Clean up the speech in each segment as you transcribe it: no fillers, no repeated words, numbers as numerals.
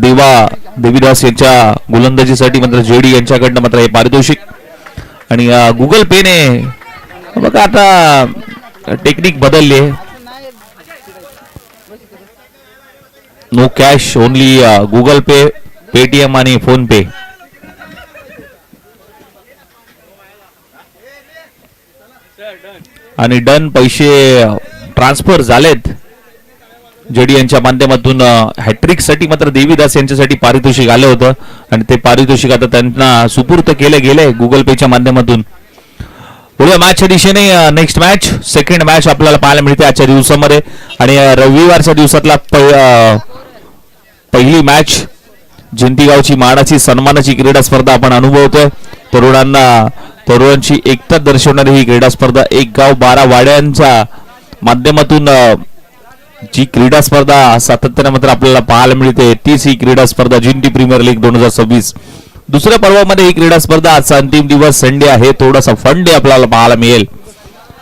देवीदास यांच्या गोलंदाजीसाठी मात्र जेडी यांच्याकडनं मात्र हे पारितोषिक. आणि गुगल पेने बघा आता टेक्निक बदलली आहे. नो कॅश, ओनली गुगल पे, पेटीएम आणि फोन पे. आणि डन, पैसे ट्रान्सफर झालेत. जेडी यांच्या माध्यमातून हॅट्रिक साठी मात्र देवीदास यांच्यासाठी पारितोषिक आलं होतं आणि ते पारितोषिक आता त्यांना सुपूर्त केले गेले गुगल पेच्या माध्यमातून. पुढे मॅचच्या दिशेने नेक्स्ट मॅच, सेकंड मॅच आपल्याला पाहायला मिळते आजच्या दिवसामध्ये. आणि रविवारच्या दिवसातला पहिली मॅच, जयंतीगावची मानाची सन्मानाची क्रीडा स्पर्धा आपण अनुभवतोय. तरुणांची एकता दर्शवणारी ही क्रीडा स्पर्धा, एक गाव 12 वाड्यांच्या माध्यमातून जी क्रीडा स्पर्धा सातत्याने मात्र आपल्याला पाहायला मिळते, तीच ही क्रीडा स्पर्धा जिंटी प्रीमियर लीग 2026 दुसऱ्या पर्वामध्ये. ही क्रीडा स्पर्धा आजचा अंतिम दिवस संडे आहे, थोडासा फन डे आपल्याला पाहायला मिळेल.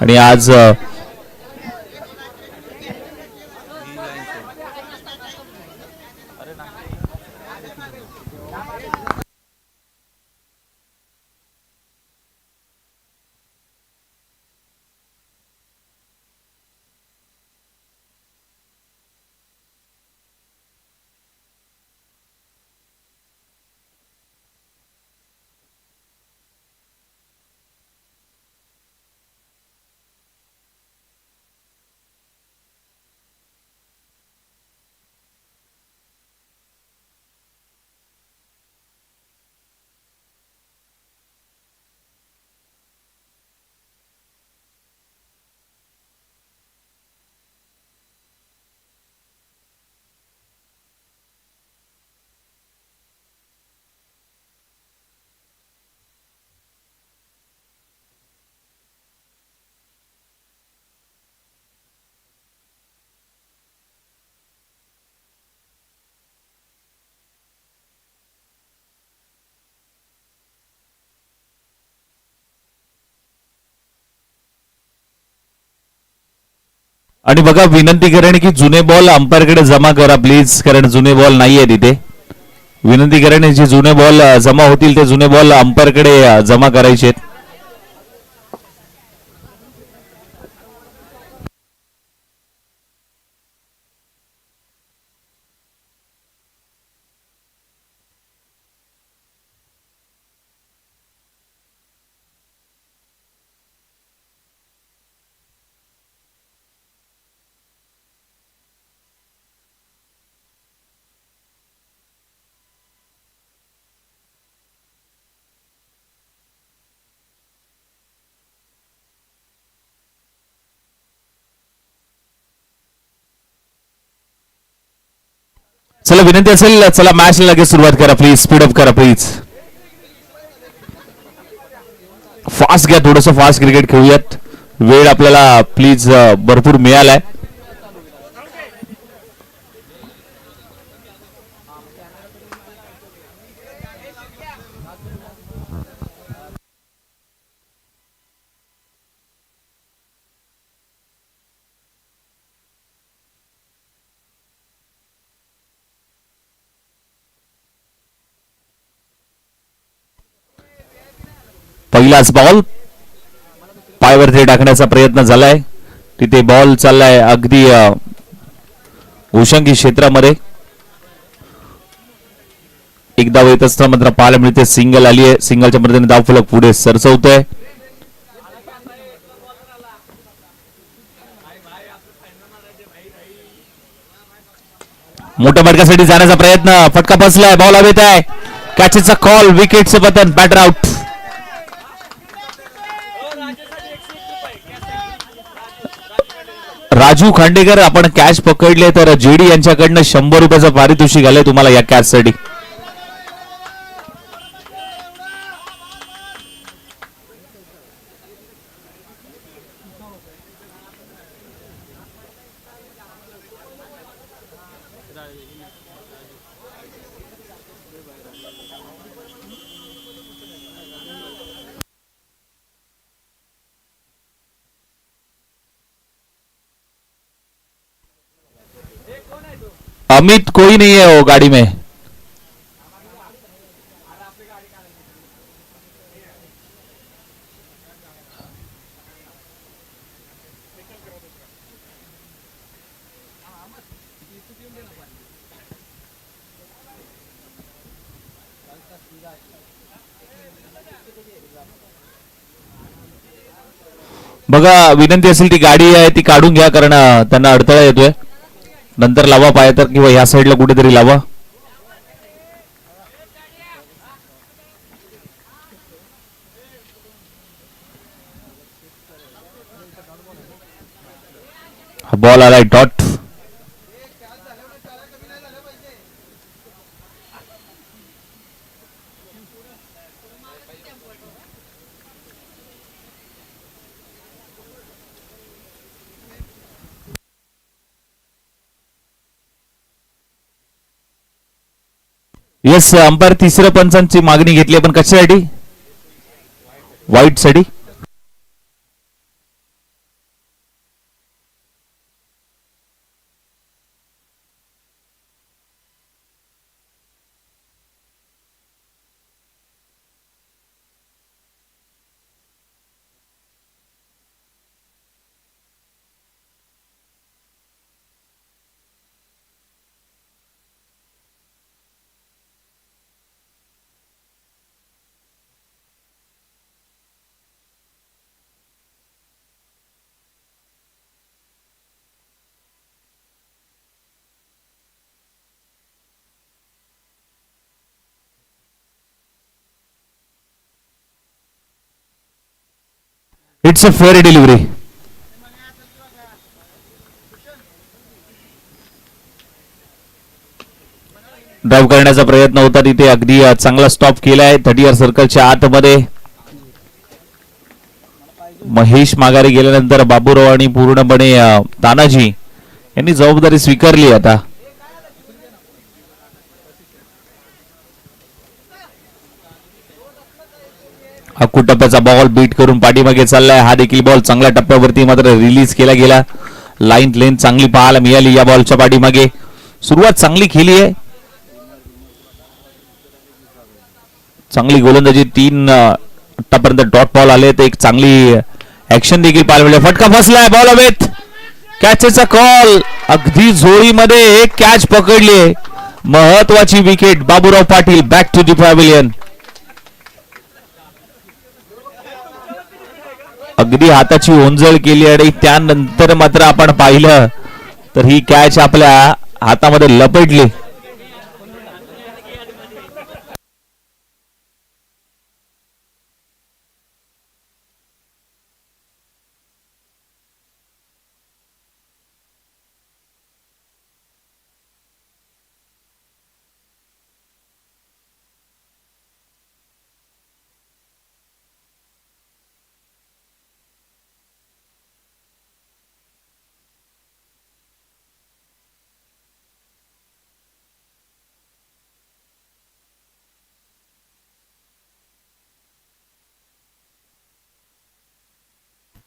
आणि आज आणि बघा, विनंती करेन की जुने बॉल अंपायरकडे जमा करा प्लीज, कारण जुने बॉल नाहीये तिथे. विनंती करेन जे जुने बॉल जमा होतील ते जुने बॉल अंपायरकडे जमा करायचे. चला, विनंती असेल, चला मॅचला लगेच सुरुवात करा प्लीज, स्पीड अप करा प्लीज. फास्ट घ्या, थोडंसं फास्ट क्रिकेट खेळूयात. वेळ आपल्याला प्लीज भरपूर मिळालाय. पहिलाच बॉल पायवरती टाकण्याचा प्रयत्न झालाय, तिथे बॉल चाललाय अगदी भूषंगी क्षेत्रामध्ये. एक धाव येत असताना मात्र पाहायला मिळते, सिंगल आली आहे. सिंगलच्या मदतीने धावफलक पुढे सरसवतोय. मोठ्या फटक्यासाठी जाण्याचा प्रयत्न, फटका बसलाय, बॉल हवेत आहे, कॅचेसचा कॉल, विकेटचं पतन, बॅटर आउट. राजू खांडेकर, आपण कॅच पकडले तर जेडी यांच्याकडनं 100 रुपयाचं पारितोषिक आलंय तुम्हाला या कॅच साठी. अमित कोई नहीं है वो गाड़ी में. बघा, विनंती असेल ती गाडी आहे ती काढून घ्या, कारण त्यांना अडथळा येतोय. नंतर लावा पाय तर, किंवा ह्या साईडला कुठेतरी लावा. बॉल आलाय डॉट. येस, अंपायर तिसऱ्या पंचांची मागणी घेतली, पण कशासाठी? वाईट साठी. It's a fair delivery. Drive करण्याचा प्रयत्न होता तिथे, अगदी चांगला स्टॉप केलाय 30 सर्कलच्या आतमध्ये. महेश माघारी गेल्यानंतर बाबूराव आणि पूर्णपणे तानाजी यांनी जबाबदारी स्वीकारली. आता अक्कू टप्प्याचा बॉल बीट करून पाठीमागे चाललाय. हा देखील बॉल चांगल्या टप्प्यावरती मात्र रिलीज केला गेला. लाईन लेन चांगली पाहायला मिळाली या बॉलच्या पाठीमागे. सुरुवात चांगली केली आहे, चांगली गोलंदाजी. 3 आतापर्यंत डॉट बॉल आले, तर एक चांगली ऍक्शन देखील पाहायला मिळाली. फटका बसलाय, बॉल हवेत, कॅचचा कॉल. अगदी झोळीमध्ये एक कॅच पकडली. महत्वाची wicket. Baburao Patil back to the pavilion. अगदी हाताची ओंजळ केली आणि त्यानंतर मात्र आपण पाहिलं तर ही कॅच आपल्या हातामध्ये लपटली.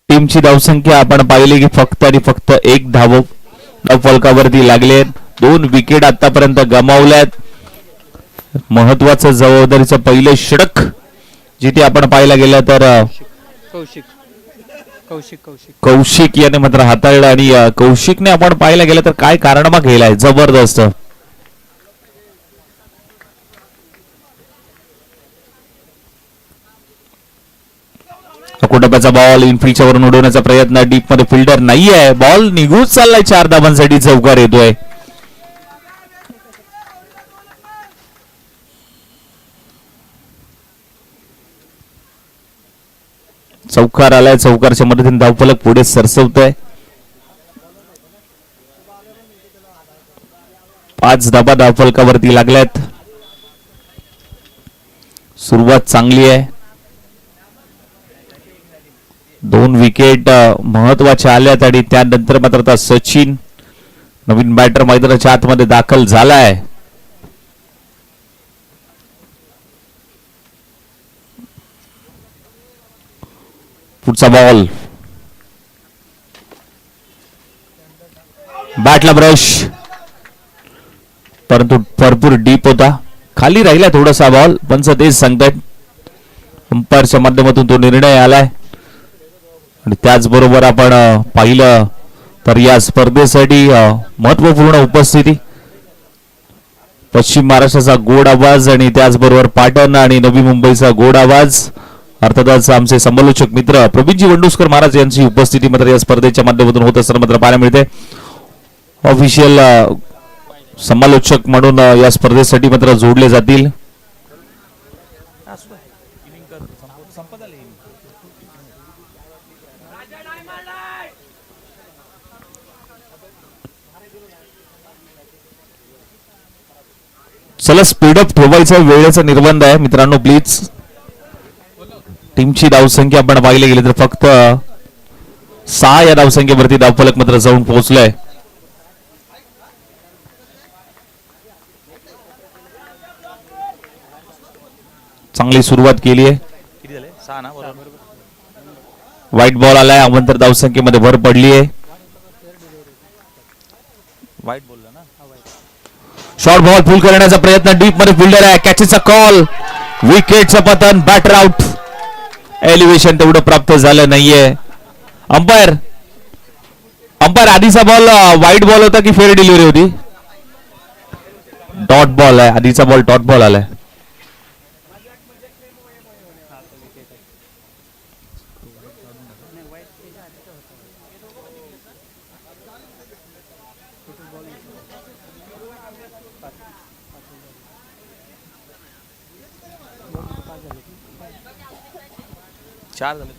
टीमची धावसंख्या आपण पाहिली की फक्त आणि फक्त एक धावफलकावरती लागले. 2 विकेट आतापर्यंत गमावल्यात. महत्वाचं जबाबदारीचं पहिलं षटक जिथे आपण पाहायला गेलं तर कौशिक याने मात्र हाताळलं. आणि कौशिकने आपण पाहायला गेलं तर काय कारनामा केलाय जबरदस्त. कुटुंबाचा बॉल इनफिल्डच्या वरून उडवण्याचा प्रयत्न. डीप मध्ये फिल्डर नाहीये, बॉल निघून चाललाय. 4 धावांसाठी चौकार येतोय. चौकार आलाय. चौकारच्या मदतीने धावफलक पुढे सरसवतोय. 5 धाबा धावफलकावरती लागल्यात. सुरुवात चांगली आहे. 2 विकेट महत्वाच्या आल्यात आणि त्यानंतर मात्र आता सचिन नवीन बॅटर मैदानाच्या आतमध्ये दाखल झालाय. पुढचा बॉल बॅटला ब्रश, परंतु भरपूर डीप होता. खाली राहिला थोडासा बॉल. पंच तेच सांगतायत. अंपायरच्या माध्यमातून तो निर्णय आलाय. आणि त्याचबरोबर आपण पाहिलं तर या स्पर्धेसाठी महत्वपूर्ण उपस्थिती पश्चिम महाराष्ट्राचा गोड आवाज आणि त्याचबरोबर पाटण आणि नवी मुंबईचा गोड आवाज अर्थातच आमचे समालोचक मित्र प्रवीणजी वंडुस्कर महाराज यांची उपस्थिती मात्र या स्पर्धेच्या माध्यमातून होत असताना मात्र पाहायला मिळते. ऑफिशियल समालोचक म्हणून या स्पर्धेसाठी मात्र जोडले जातील. चला स्पीडअप ठेवायचा वेळेचा निर्बंध आहे मित्रांनो. प्लीज टीमची धावसंख्या आपण पाहिले गेली तर फक्त 6 या धावसंख्येवरती धावफलक मात्र जाऊन पोहोचलाय. चांगली सुरुवात केली आहे. व्हाईट बॉल आलाय. अवंतर धावसंख्येमध्ये भर पडली आहे. व्हाईट बॉल ना शॉर्ट बॉल फुल करण्याचा प्रयत्न. डीप मध्ये फिल्डर आहे. कॅचेसचा कॉल. विकेटचं पतन. Batter out. एलिव्हेशन तेवढं प्राप्त झालं नाहीये. अंपायर आधीचा बॉल व्हाईट बॉल होता की फेअर डिलिव्हरी होती? डॉट बॉल आहे. आधीचा बॉल डॉट बॉल आलाय. चार झाले.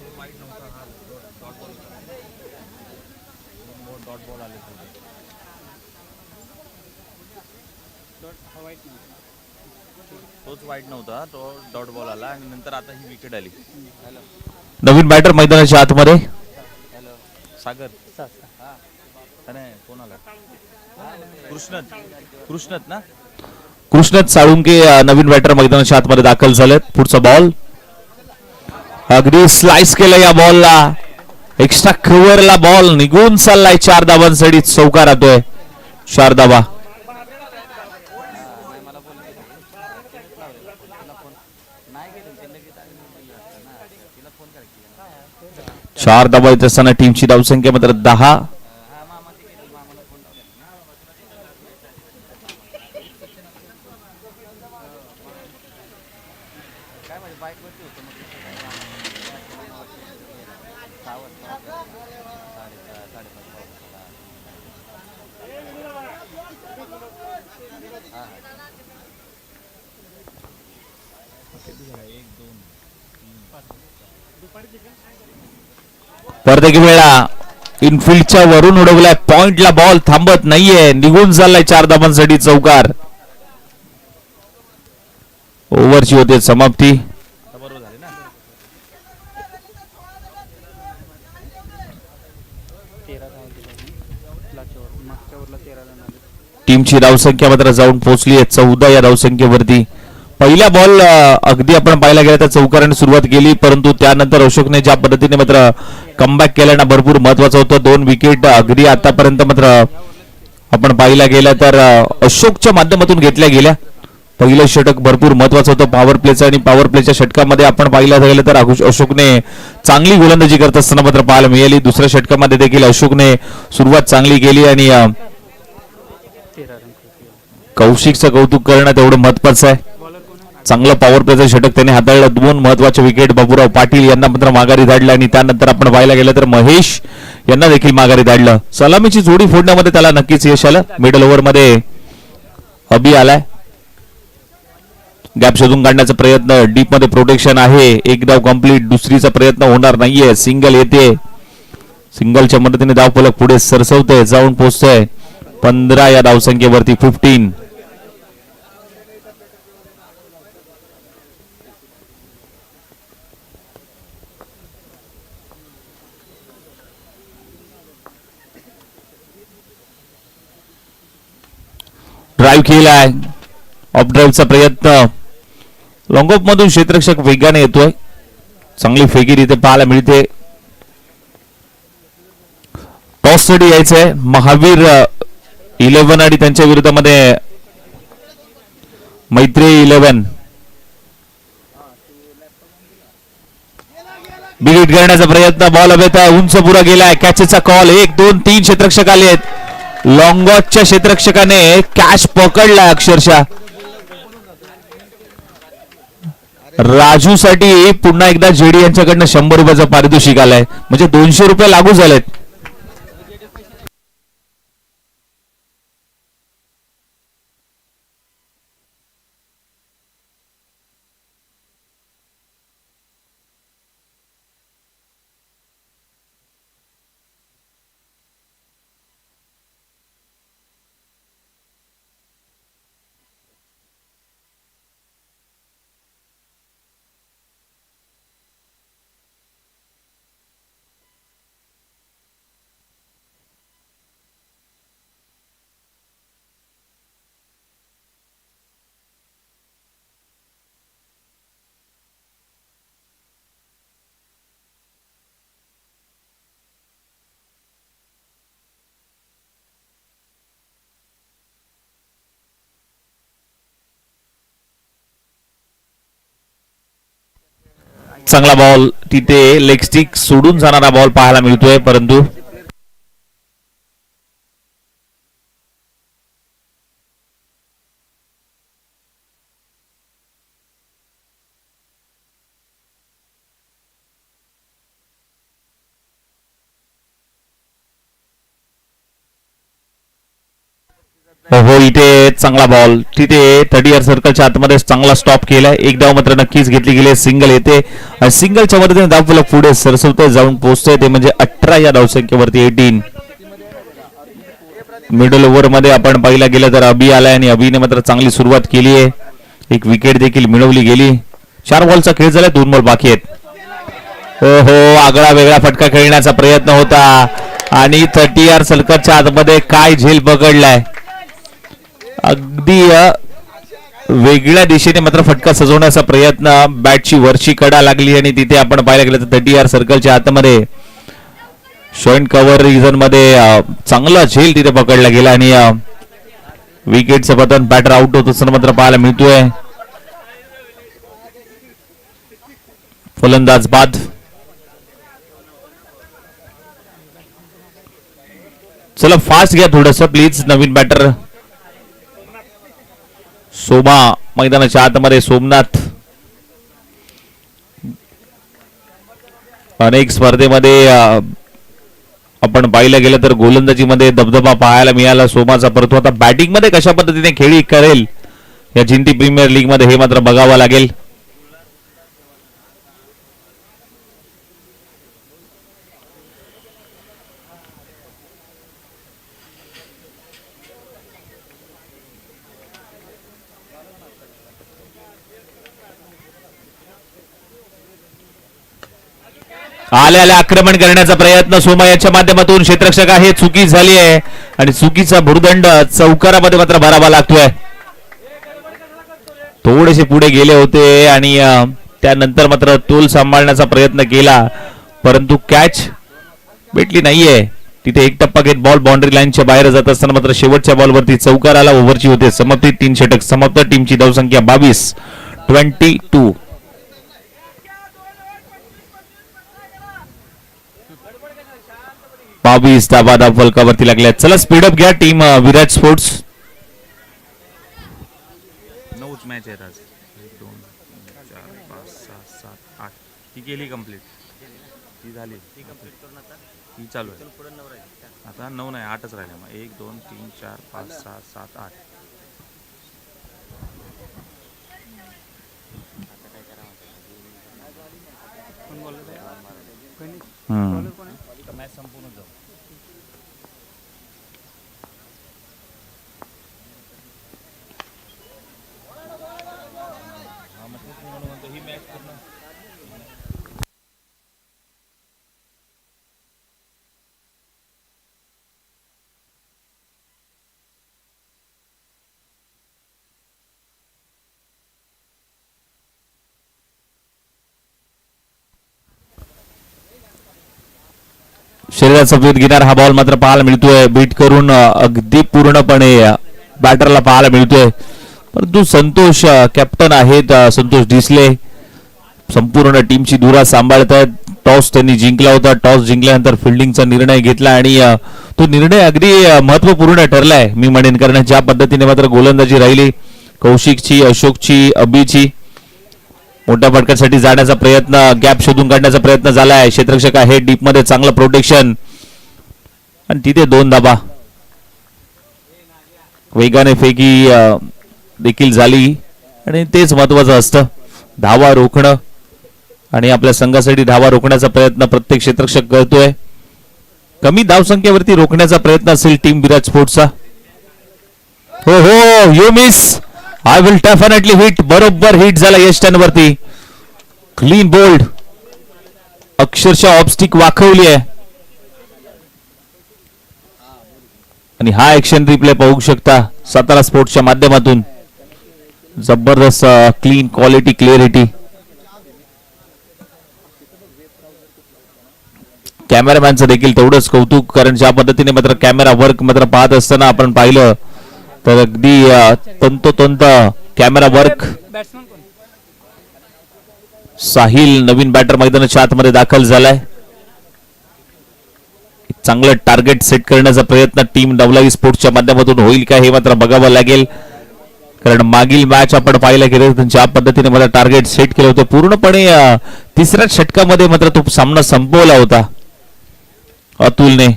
तोच वाईट नव्हता. तो डॉट बॉल आला आणि नंतर आता ही विकेट आली. नवीन बॅटर मैदानाच्या आतमध्ये. सागर कोण आला? कृष्णत ना. कृष्णत साळुंके नवीन बॅटर मैदानाच्या आतमध्ये दाखल झालेत. पुढचा बॉल अगदी स्लाइस केलं या बॉलला. एक्स्ट्रा कव्हरला बॉल निघून चाललाय. 4 धावांसाठी चौकार राहतोय. 4 धावा. 4 धावा येत असताना टीमची धावसंख्या मात्र 10. परत एक वेळा इनफिल्डच्या वरून उडवलाय. पॉइंटला बॉल थांबत नाहीये. निघून चाललाय. 4 धावांसाठी चौकार. ओव्हरची होते समाप्ती. टीमची धावसंख्या मात्र जाऊन पोहोचली आहे 14 या धावसंख्येवरती. पहिला बॉल अगदी आपण पाहायला गेला तर चौकाराने सुरुवात केली, परंतु त्यानंतर अशोकने ज्या पद्धतीने मात्र कमबॅक केल्यानं भरपूर महत्वाचं होतं. 2 विकेट अगदी आतापर्यंत मात्र आपण पाहायला गेलं तर अशोकच्या माध्यमातून घेतल्या गेल्या. पहिलं षटक भरपूर महत्वाचं होतं पॉवर प्लेचं आणि पॉवर प्लेच्या षटकामध्ये आपण पाहिलं गेलं तर अशोकने चांगली गोलंदाजी करत असताना मात्र पाहायला मिळाली. दुसऱ्या षटकामध्ये देखील अशोकने सुरुवात चांगली केली आणि कौशिकचं कौतुक करणं तेवढं महत्वाचं आहे. चांगलं पॉवर प्लेचं षटक त्याने हाताळलं. 2 महत्वाचे विकेट बाबूराव पाटील यांना मात्र माघारी धाडलं आणि त्यानंतर आपण पाहायला गेलं तर महेश यांना देखील माघारी धाडलं. सलामीची जोडी फोडण्यामध्ये त्याला नक्कीच यश आलं. मिडल ओव्हर मध्ये अबी आलाय. गॅप शोधून काढण्याचा प्रयत्न. डीप मध्ये प्रोटेक्शन आहे. एक धाव कंप्लीट. दुसरीचा प्रयत्न होणार नाहीये. सिंगल येते. सिंगलच्या मदतीने धाव फलक पुढे सरसवते. जाऊन पोहोचतोय 15 या धावसंख्येवरती. 15. ड्राईव्ह केलाय. ऑफ ड्राईव्हचा प्रयत्न. लॉंग ऑफ मधून क्षेत्ररक्षक वेगाने येतोय. चांगली फेकी इथे पाहायला मिळते. टॉस साठी यायचंय. महावीर 11 आणि त्यांच्या विरोधामध्ये मैत्री 11. बिग हिट करण्याचा प्रयत्न. बॉल हवेत उंच पुरा गेलाय. कॅचेसचा कॉल. 1 2 3 क्षेत्ररक्षक आले आहेत. लॉंगॉटच्या क्षेत्ररक्षकाने कॅच पकडला अक्षरशः. राजू साठी पुन्हा एकदा जेडी यांच्याकडनं 100 रुपयाचं पारितोषिक आलंय, म्हणजे 200 रुपये लागू झालेत. चांगला बॉल तिथे लेग स्टिक सोडून जाणारा बॉल पाहायला मिळतोय, परंतु हो इथे चांगला बॉल तिथे 30 सर्कलच्या आतमध्ये चांगला स्टॉप केलाय. एक धाव मात्र नक्कीच घेतली गेली. सिंगल येते आणि सिंगलच्या मदतीने धावफलक पुढे सरसवतोय, जाऊन पोहोचतोय ते म्हणजे 18 या धावसंख्येवरती 18. मिडल ओव्हर मध्ये आपण पाहिला गेलं तर अभि आलाय आणि अभिने मात्र चांगली सुरुवात केली आहे. एक विकेट देखील मिळवली गेली. 4 बॉलचा खेळ झाला, 2 बॉल बाकी आहेत. हो आगळा वेगळा फटका खेळण्याचा प्रयत्न होता आणि 30 सर्कलच्या आतमध्ये काय झेल पकडलाय. अगदी वेगळ्या दिशेने मात्र फटका सजवण्याचा प्रयत्न. बॅटची वरची कडा लागली आणि तिथे आपण पाहायला गेलं तर 30 सर्कलच्या आतमध्ये शॉईन कव्हर रिजन मध्ये चांगला झेल तिथे पकडला गेला आणि विकेटचं पतन. बॅटर आउट होत असताना मात्र पाहायला मिळतोय. फलंदाज बाद. चला फास्ट घ्या थोडस प्लीज. नवीन बॅटर सोमा मैदानाच्या आतमध्ये. सोमनाथ अनेक स्पर्धेमध्ये आपण पाहिलं गेलं तर गोलंदाजीमध्ये दबदबा पाहायला मिळाला सोमाचा, परंतु आता बॅटिंग मध्ये कशा पद्धतीने खेळी करेल या जिंती प्रीमियर लीग मध्ये हे मात्र बघावं लागेल. आल्या आक्रमण करण्याचा प्रयत्न सोमा याच्या माध्यमातून. क्षेत्ररक्षक आहे, चुकी झाली आहे आणि चुकीचा भुर्दंड चौकारामध्ये मात्र भरावा लागतोय. थोडेसे पुढे गेले होते आणि त्यानंतर मात्र तोल सांभाळण्याचा प्रयत्न केला, परंतु कॅच भेटली नाहीये. तिथे एक टप्पा घेत बॉल बाउंड्री लाईनच्या बाहेर जात असताना मात्र शेवटच्या बॉलवरती चौकाराला ओव्हरची होते समाप्ती. 3 षटक समाप्त. टीमची धावसंख्या 22. 22 धावा फलकावरती लागल्या. चला स्पीडअप घ्या टीम विराट स्पोर्ट्स. 9 मॅच आहेत आज. 1 2 3 4 5 6 7 8. ती केली कंप्लीट. ती झाली. ती कंप्लीट करून आता ती चालू आहे. आता 9 नाही 8च राहिले. मग 1 2 3 4 5 6 7 8. मॅच संपूर्ण जाऊ. ही मॅच पूर्ण. शरीराचा वेध घेणारा हा बॉल मात्र पाहायला मिळतोय. बीट करून अगदी पूर्णपणे बॅटरला पाहायला मिळतोय, परंतु संतोष कॅप्टन आहेत संतोष डिसले संपूर्ण टीमची धुरा सांभाळतायत. टॉस त्यांनी जिंकला होता. टॉस जिंकल्यानंतर फिल्डिंगचा निर्णय घेतला आणि तो निर्णय अगदी महत्वपूर्ण ठरलाय मी म्हणेन, कारण ज्या पद्धतीने मात्र गोलंदाजी राहिली कौशिकची, अशोकची, अभिची, मोठ्या फटक्यासाठी जाण्याचा प्रयत्न, गॅप शोधून काढण्याचा प्रयत्न झालाय. क्षेत्ररक्षक आहे डीप मध्ये, चांगलं प्रोटेक्शन आणि तिथे 2 धाबा. वेगाने फेकी देखील झाली आणि तेच महत्वाचं असतं, धावा रोखणं. आणि आपल्या संघासाठी धावा रोखण्याचा प्रयत्न प्रत्येक क्षेत्ररक्षक करतोय. कमी धावसंख्येवरती रोखण्याचा प्रयत्न असेल टीम विराट स्पोर्ट्सचा. हो हो, you miss, I will definitely hit. बरोबर हिट झाला यश वरती. क्लीन बोल्ड, अक्षरशः ऑफस्टिक वाकवली आहे. आणि हा ऍक्शन रिप्ले पाहू शकता सातारा स्पोर्ट्सच्या माध्यमातून. जबरदस्त क्लीन क्वालिटी, क्लिअरिटी. कॅमेरामॅनचं देखील तेवढंच कौतुक, कारण ज्या पद्धतीने मात्र कॅमेरा वर्क मात्र पाहत असताना आपण पाहिलं तर अगदी तंतोतंत कॅमेरा वर्क. साहिल नवीन बॅटर मैदानाच्या आतमध्ये दाखल झालाय. चांगलं टार्गेट सेट करण्याचा प्रयत्न टीम डबलाई स्पोर्ट्सच्या माध्यमातून होईल का हे मात्र बघावं लागेल, कारण मागील मॅच आपण पाहिलं गेलं ज्या पद्धतीने मला टार्गेट सेट केलं होतं पूर्णपणे तिसऱ्या षटकामध्ये मात्र तो सामना संपवला होता अतुलने.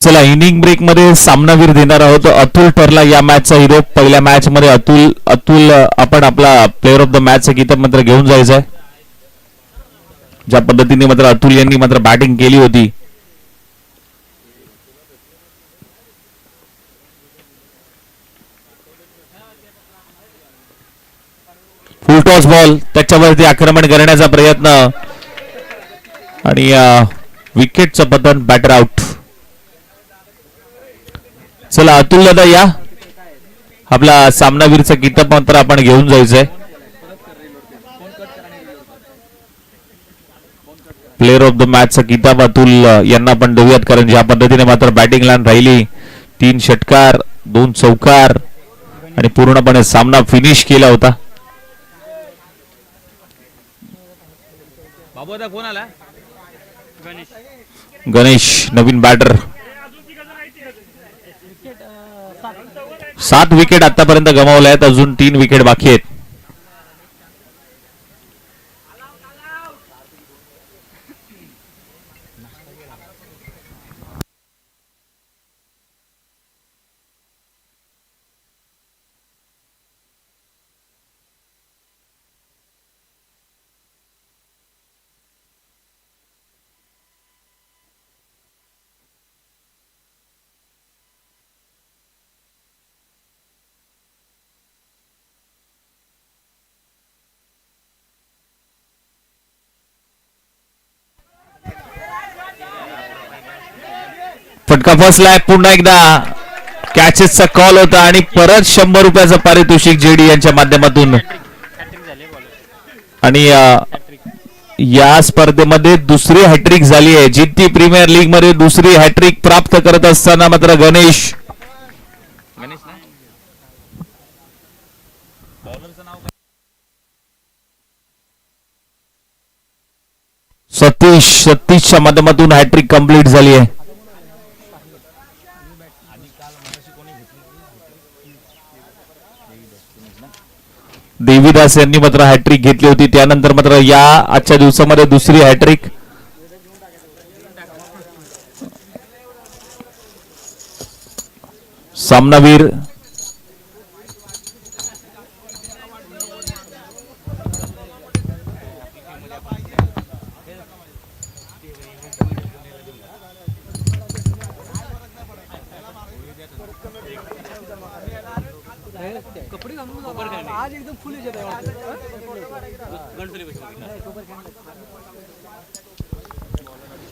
चला, इनिंग ब्रेक मध्ये सामनावीर देणार आहोत. अतुल ठरला या मॅचचा हिरो. पहिल्या मॅच मध्ये अतुल आपण आपला प्लेअर ऑफ द मॅचचा किताब मात्र घेऊन जायचंय. ज्या पद्धतीने मात्र अतुल यांनी मात्र बॅटिंग केली होती. फुल टॉस बॉल, त्याच्यावरती आक्रमण करण्याचा प्रयत्न आणि विकेटचं पतन, बॅटर आउट. चला अतुल दादा या, आपला सामनावीरचा किताब मात्र आपण घेऊन जायचंय. प्लेअर ऑफ द मॅचचा किताब अतुल यांना आपण देऊयात, कारण ज्या पद्धतीने मात्र बॅटिंग लाईन राहिली, 3 षटकार 2 चौकार आणि पूर्णपणे सामना फिनिश केला होता. फोन आला. गणेश नवीन बॅटर. 7 विकेट आतापर्यंत गमावल्या आहेत, अजून 3 विकेट बाकी आहेत. फटका फसलाय. पुन्हा एकदा कॅचेसचा कॉल होता आणि परत 100 रुपयाचं पारितोषिक जेडी यांच्या माध्यमातून. आणि या स्पर्धेमध्ये दुसरी हॅट्रिक झाली आहे. जीटी प्रीमियर लीग मध्ये दुसरी हॅट्रिक प्राप्त करत असताना मात्र गणेश. सतीशच्या माध्यमातून हॅट्रिक कंप्लीट झाली आहे. देवीदास यांनी मात्र हॅट्रिक घेतली होती, त्यानंतर मात्र या आजच्या दिवसामध्ये दुसरी हॅट्रिक. सामनावीर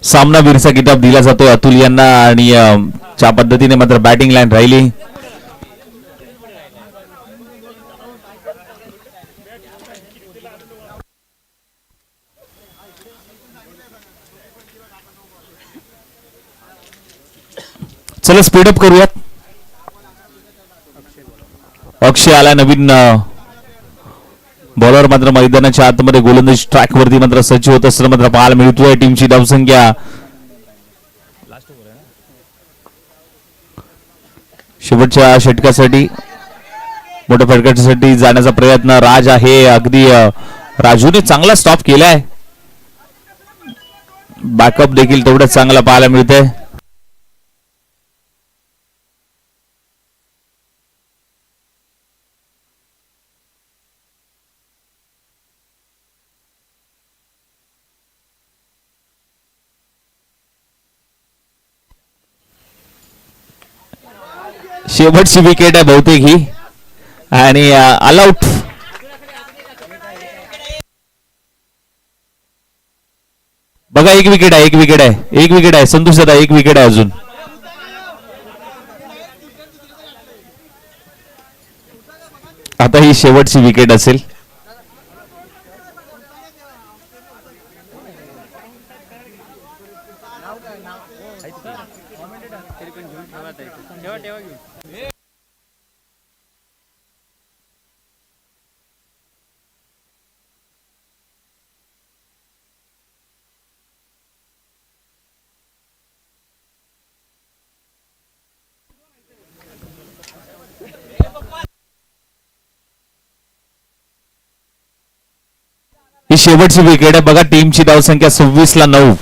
सामनावीरचा किताब दिला जातो अतुल यांना. आणि ज्या पद्धतीने मात्र बॅटिंग लाईन राहिली चला स्पीडअप करूयात. अक्षय आला नवीन बॉलर. मात्र मैदानाच्या आतमध्ये गोलंदाज ट्रॅक वरती मात्र सज्ज होत असताना मात्र पाहायला मिळतोय. टीमची धावसंख्या शेवटच्या षटकासाठी मोठ्या फटक्यासाठी जाण्याचा प्रयत्न राज आहे. अगदी राजूने चांगला स्टॉप केलाय. बॅकअप देखील तेवढंच चांगला पाहायला मिळतंय. शेवटची विकेट आहे बहुतेक ही आणि ऑल आउट. बघा एक विकेट आहे संतोष दादा, एक विकेट आहे अजून. आता ही शेवटची विकेट असेल. ही शेवटची विकेट आहे. बघा टीमची धावसंख्या 26-9.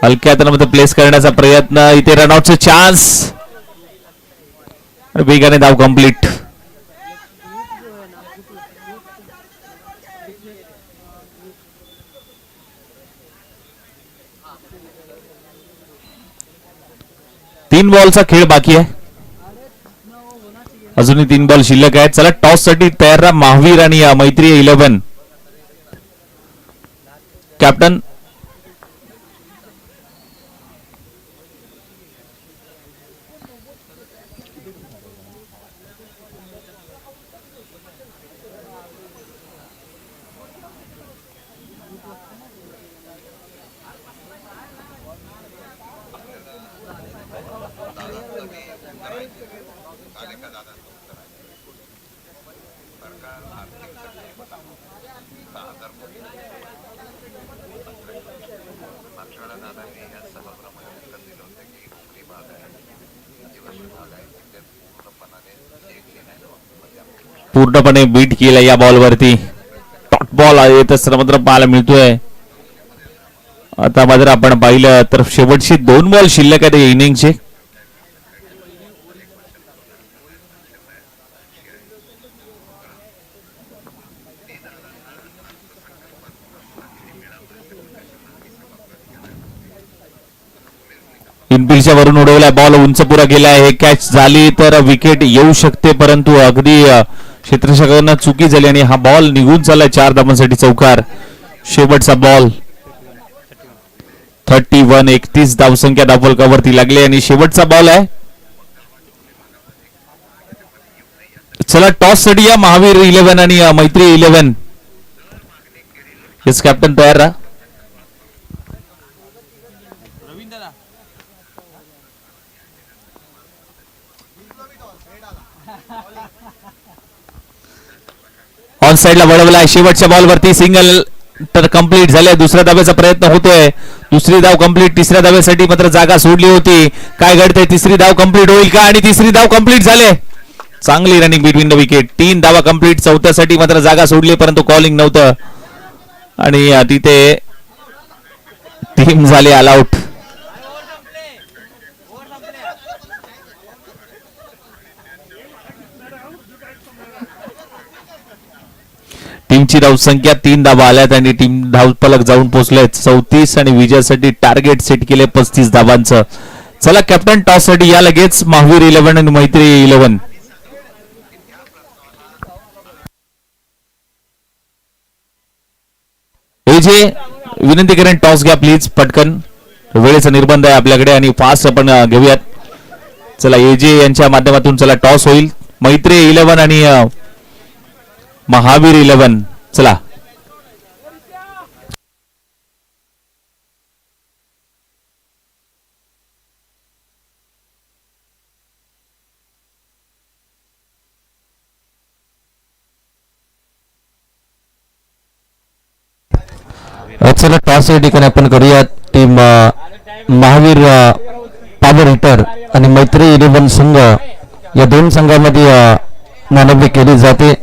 हलक्या हातामध्ये प्लेस करण्याचा प्रयत्न. इथे रनआउटचा चान्स. वेगाने धाव कंप्लीट. तीन बॉलचा खेळ बाकी आहे. अजूनही 3 बॉल शिल्लक आहेत. चला टॉस साठी तयार राहा महावीर आणि मैत्री 11. कॅप्टन पूर्णपणे बीट केला या बॉलवरती. टॉट बॉल येत असताना मात्र पाहायला मिळतोय. आता मात्र आपण पाहिलं तर शेवटची 2 बॉल शिल्लक आहेत या इनिंगचे. इनफिल्डच्या वरून उडवलाय बॉल, उंच पुरा गेलाय. हे कॅच झाली तर विकेट येऊ शकते, परंतु अगदी क्षेत्ररक्षकांना चुकी झाली आणि हा बॉल निघून चाललाय 4 धावांसाठी चौकार. शेवटचा बॉल 31. 31 धावसंख्या धावफलकावरती लागली आणि शेवटचा बॉल आहे. चला टॉस साठी या महावीर 11 आणि मैत्री 11. येस कॅप्टन तयार राहा. ऑन साइडला वळवलाय. शेवटच्या बॉलवरती सिंगल तर कंप्लीट झाले. दुसऱ्या धाब्याचा प्रयत्न होतोय. दुसरी धाव कंप्लीट. तिसऱ्या धाब्यासाठी मात्र जागा सोडली होती. काय घडतंय? तिसरी धाव कंप्लीट होईल का? आणि तिसरी धाव कंप्लीट झाले. चांगली रनिंग बिटवीन द विकेट. 3 धावा कंप्लीट. चौथ्यासाठी मात्र जागा सोडली, परंतु कॉलिंग नव्हतं आणि तिथे टीम झाली ऑल आउट. टीमची धावसंख्या 3 धावा आल्यात आणि टीम धावफलक जाऊन पोहोचले 34 आणि विजयासाठी टार्गेट सेट केले 35 धावांचं. चला कॅप्टन टॉस साठी या लगेच महावीर 11 आणि मैत्री 11. हे जे विनंती करेन टॉस घ्या प्लीज पटकन. वेळेचा निर्बंध आहे आपल्याकडे आणि फास्ट आपण घेऊयात. चला एजे यांच्या माध्यमातून चला टॉस होईल. मैत्री 11 आणि महावीर 11. चला चला टॉस या ठिकाणी आपण करूया. टीम महावीर पॉवर हिटर आणि मैत्री 11 संघ या दोन संघामध्ये नाणेफेक केली जाते.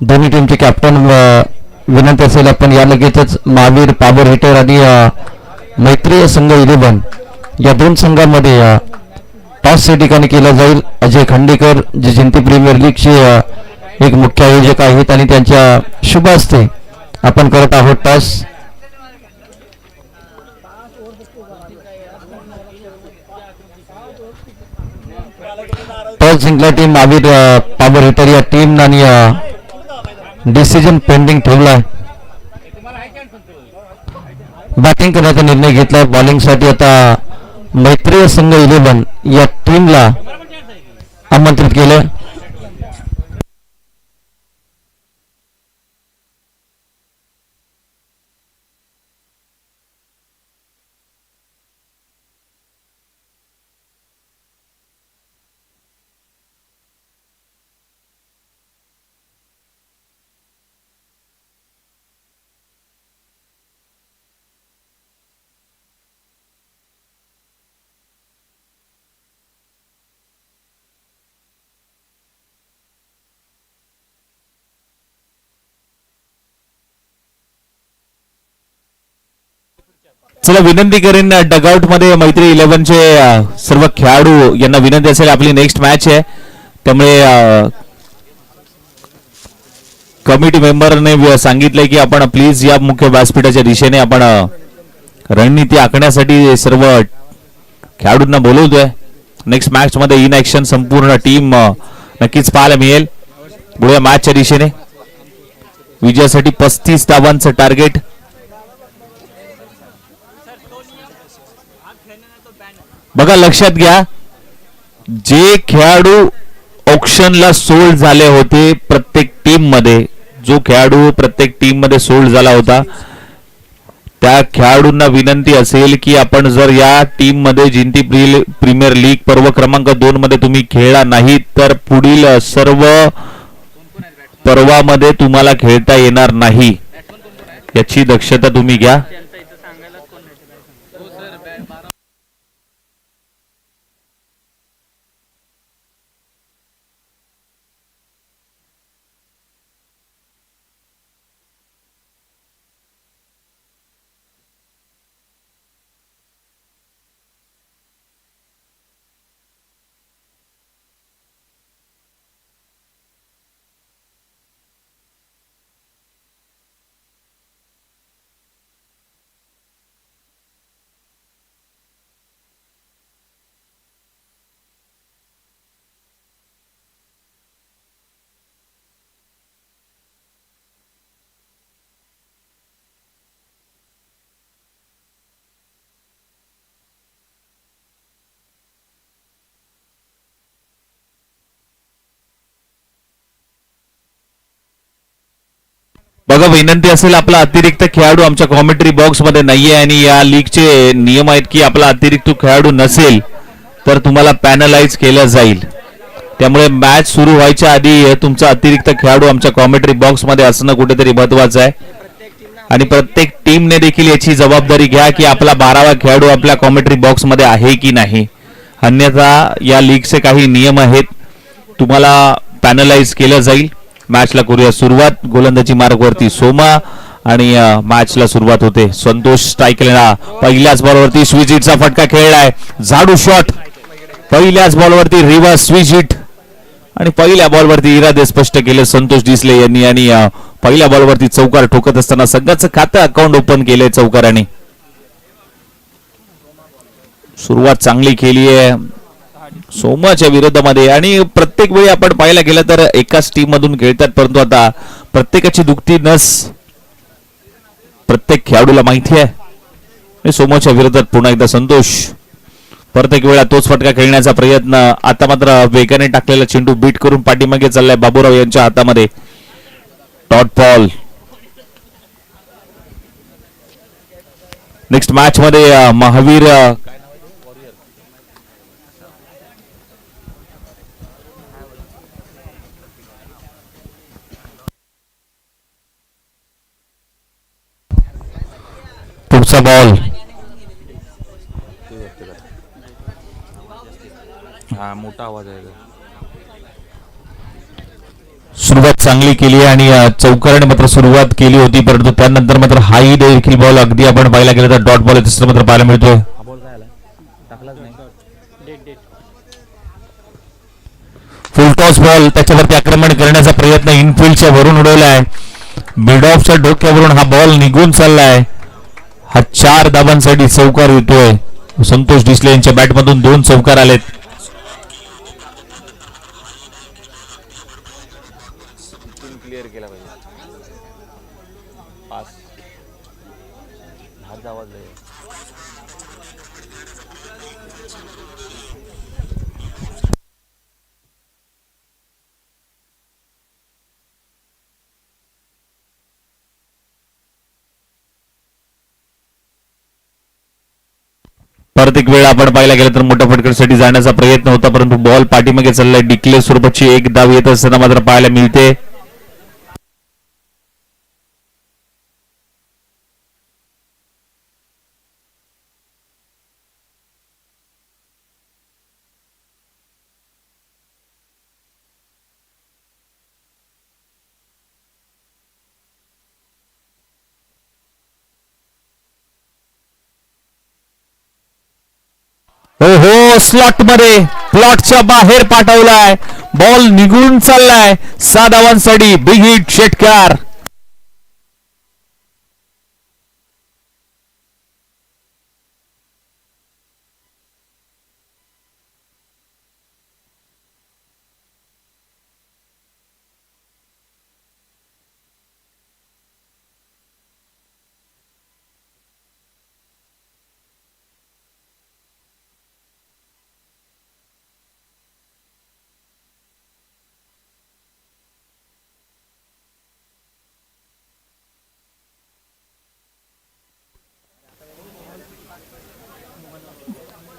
दोन्ही टीमचे कॅप्टन विनंती असेल आपण या लगेचच महावीर पॉवर हिटर आणि मैत्री संघ 11 या दोन संघामध्ये टॉस या ठिकाणी केला जाईल. अजय खांडेकर जे जिंती प्रीमियर लीगचे एक मुख्य आयोजक आहेत आणि त्यांच्या शुभ हस्ते आपण करत आहोत टॉस. टॉस जिंकला टीम महावीर पॉवर हिटर या टीम आणि डिसिजन पेंडिंग ठेवलाय. बॅटिंग करण्याचा निर्णय घेतलाय. बॉलिंगसाठी आता मैत्री संघ 11 या टीमला आमंत्रित केलं. चला विनंती करेन डगआउट मध्ये मैत्री 11 चे सर्व खेळाडू यांना विनंती असेल, आपली नेक्स्ट मॅच आहे त्यामुळे कमिटी मेंबरने सांगितलंय की आपण प्लीज या मुख्य व्यासपीठाच्या दिशेने आपण रणनीती आखण्यासाठी सर्व खेळाडूंना बोलवतोय. नेक्स्ट मॅच मध्ये इन ऍक्शन संपूर्ण टीम नक्कीच पाहायला मिळेल. पुढे मॅचच्या दिशेने विजयासाठी 35 धावांचं टार्गेट. बघा लक्षात घ्या, जे खेळाडू ऑक्शनला सोल्ड झाले होते प्रत्येक टीम मध्ये, जो खेळाडू प्रत्येक टीम मध्ये सोल्ड झाला होता त्या खेळाडूंना विनंती असेल की आपण जर या टीम मध्ये जिंती प्रीमियर लीग पर्व क्रमांक 2 मध्ये तुम्ही खेळला नाही तर पुढील सर्व पर्वामध्ये तुम्हाला खेळता येणार नाही, याची दक्षता तुम्ही घ्या. बघा विनंती असेल, आपला अतिरिक्त खेळाडू आमच्या कॉमेंट्री बॉक्स मध्ये नाहीये आणि या लीगचे नियम आहेत की आपला अतिरिक्त खेळाडू नसेल तर तुम्हाला पॅनलाइज केलं जाईल. त्यामुळे मॅच सुरू व्हायच्या आधी तुमचा अतिरिक्त खेळाडू आमच्या कॉमेंट्री बॉक्स मध्ये असणं कुठेतरी महत्वाचं आहे आणि प्रत्येक टीमने देखील याची जबाबदारी घ्या की आपला 12वा खेळाडू आपल्या कॉमेंट्री बॉक्स मध्ये आहे की नाही, अन्यथा या लीगचे काही नियम आहेत, तुम्हाला पॅनलाइज केलं जाईल. मॅचला करूया सुरुवात. गोलंदाजी मार्गवरती सोमा आणि मॅचला सुरुवात होते. संतोष स्ट्राईकला पहिल्याच बॉलवरती स्विच हिटचा फटका खेळलाय, झाडू शॉट, पहिल्याच बॉलवरती रिव्हर्स स्विच हिट आणि पहिल्या बॉलवरती इरादे स्पष्ट केले संतोष डिसले यांनी आणि पहिल्या बॉलवरती चौकार ठोकत असताना संघाचं खातं अकाउंट ओपन केलंय चौकाराने. सुरुवात चांगली केली आहे सोमाच्या विरोधामध्ये आणि प्रत्येक वेळी आपण पाहायला गेलं तर एकाच टीम मधून खेळतात, परंतु आता प्रत्येकाची दुखती नस प्रत्येक खेळाडूला माहिती आहे. सोमाच्या विरोधात पुन्हा एकदा संतोष, प्रत्येक वेळा तोच फटका खेळण्याचा प्रयत्न. आता मात्र वेगाने टाकलेला चेंडू बीट करून पाठीमागे चाललाय बाबूराव यांच्या हातामध्ये. Dot ball. नेक्स्ट मॅच मध्ये महावीर टॉपचा बॉल. हा मोठा आवाज आहे. सुरुवात चांगली केली आणि चौकाराने मात्र सुरुवात केली होती, परंतु त्यानंतर मात्र हाही देखील बॉल अगदी आपण पाहायला गेलं तर डॉट बॉल तिसरं मात्र पाहायला मिळतोय. हा बॉल काय आला टाकलाच नाही. फुल टॉस बॉल त्याच्यावरती आक्रमण करण्याचा प्रयत्न इनफिल्डच्या वरून उडवलाय. मिड ऑफच्या डोक्यावरून हा बॉल निघून चाललाय. हा 4 धावांसाठी चौकार येतोय. संतोष डिसले यांच्या बॅटमधून 2 चौकार आलेत. क्लिअर केला पाहिजे. पास हात आवाज आहे. परत एक वेळ आपण पाहायला गेलं तर मोठ्या फटकेसाठी जाण्याचा प्रयत्न होता, परंतु बॉल पाठीमागे चाललाय. डिक्लेअर स्वरूपाची एक धाव येत असताना मात्र पाहायला मिळते. हो स्लॉट मध्ये प्लॉटच्या बाहेर पाठवलाय. बॉल निघून चाललाय. 6 धावांसाठी बिग हिट षटकार.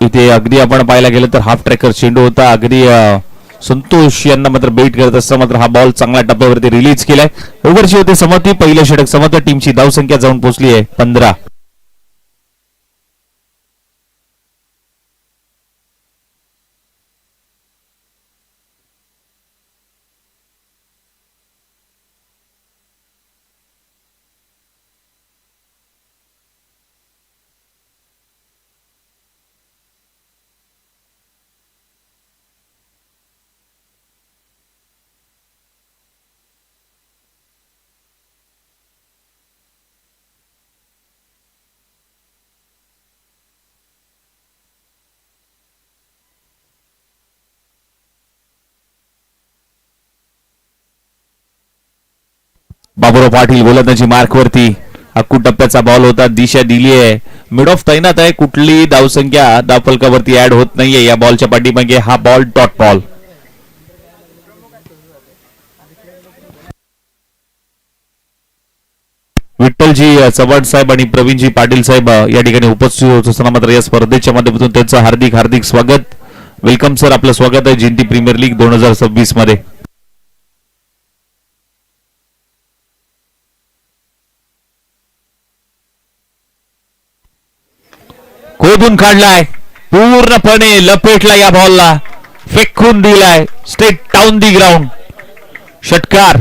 इथे अगदी आपण पाहायला गेलं तर हाफ ट्रॅकर चेंडू होता. अगदी संतोष यांना मात्र बेट करत असताना मात्र हा बॉल चांगल्या टप्प्यावरती रिलीज केलाय. ओव्हरची होते समती. पहिलं षटक समता टीमची धावसंख्या जाऊन पोहोचली आहे 15. बाबुराव पाटील गोलंदाजी मार्कवरती. अक्कू टप्प्याचा बॉल होता. दिशा दिली आहे. मिड ऑफ तैनात आहे. कुठलीही धावसंख्या धावफलकावरती ऍड होत नाहीये. या बॉलच्या पाठीमागे हा बॉल डॉट बॉल. विठ्ठलजी चव्हाण साहेब आणि प्रवीणजी पाटील साहेब या ठिकाणी उपस्थित होत असताना मात्र या स्पर्धेच्या माध्यमातून त्यांचं हार्दिक हार्दिक स्वागत. वेलकम सर, आपलं स्वागत आहे जिंती प्रीमियर लीग 2026 मध्ये. खोदून काढलाय. पूर्णपणे लपेटला या बॉलला. फेकून दिलाय स्ट्रेट डाऊन दी ग्राउंड. षटकार.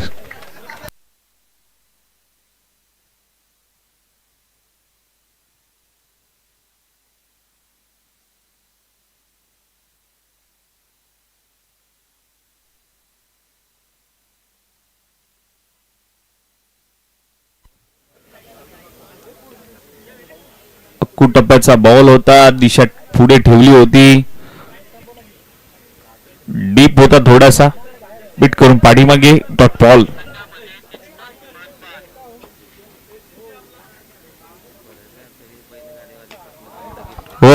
टप्प्याचा बॉल होता. दिशा पुढे ठेवली होती. डीप होता थोडासा. बिट करून पाठीमागे डॉट बॉल. हो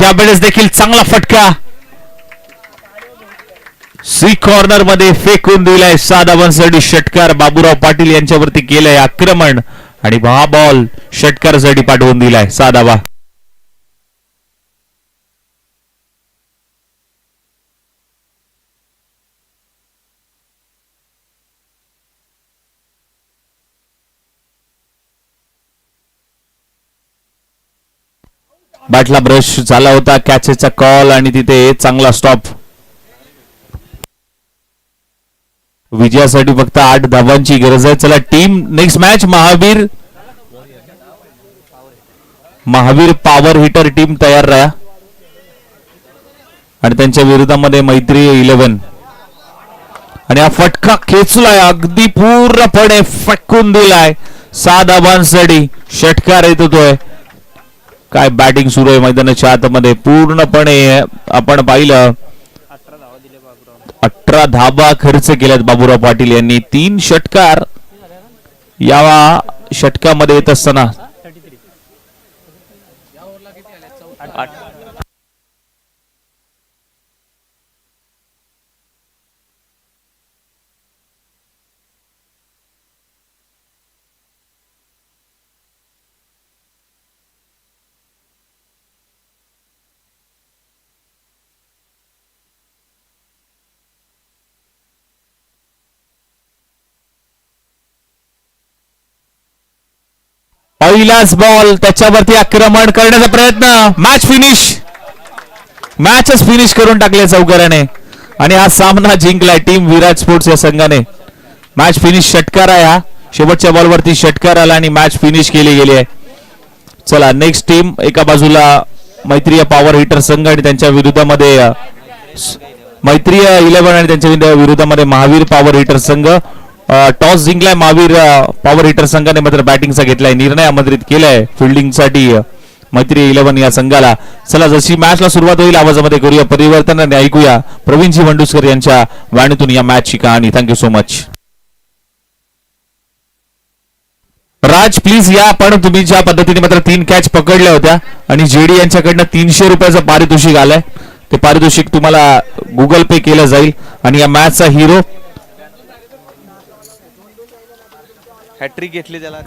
यावेळेस देखील चांगला फटका. सी कॉर्नर मध्ये फेकून दिलाय. 6 धावांसाठी षटकार. बाबुराव पाटील यांच्यावरती केलंय आक्रमण आणि हा बॉल षटकारासाठी पाठवून दिलाय. 6 धावा. बॅटला ब्रश झाला होता, कॅचेसचा कॉल आणि तिथे चांगला स्टॉप. विजयासाठी फक्त 8 धावांची गरज आहे. चला team next match Mahavir power hitter team तयार राहा आणि त्यांच्या विरोधामध्ये मैत्री 11. आणि हा फटका खेचलाय, अगदी पूर्णपणे फेकून दिलाय. 6 धावांसाठी षटकार येत होतोय. काय बॅटिंग सुरू आहे मैदानाच्या आतमध्ये. पूर्णपणे आपण पाहिलं 18 धाबा खर्च केल्यात बाबूराव पाटील यांनी. 3 षटकार या षटकामध्ये येत असताना पहिलाच बॉल त्याच्यावरती आक्रमण करण्याचा प्रयत्न. मॅचच फिनिश करून टाकले चौकाराने आणि हा सामना जिंकलाय टीम विराट स्पोर्ट्स या संघाने. मॅच फिनिश षटकार आहे हा. शेवटच्या बॉलवरती षटकार आला आणि मॅच फिनिश केली गेली आहे. चला नेक्स्ट टीम. एका बाजूला मैत्रीय पॉवर हिटर संघ आणि त्यांच्या विरोधामध्ये मैत्रीय 11 आणि त्यांच्या विरोधामध्ये महावीर पॉवर हिटर संघ. टॉस जिंकलाय महावीर पॉवर हिटर संघाने, मात्र बॅटिंगचा घेतलाय निर्णय, आमंत्रित केलाय फिल्डिंगसाठी मैत्री 11 या संघाला. चला जशी मॅचला सुरुवात होईल आवाजामध्ये करूया परिवर्तन आणि ऐकूया प्रवीणजी वंडुसकर यांच्या वाणीतून या मॅचची कहाणी. Thank you so much. Raj please या. पण तुम्ही ज्या पद्धतीने मात्र 3 कॅच पकडल्या होत्या आणि जेडी यांच्याकडनं 300 रुपयाचं पारितोषिक आलंय, ते पारितोषिक तुम्हाला गुगल पे केलं जाईल. आणि या मॅचचा हिरो हॅट्रिक घेतली त्याला.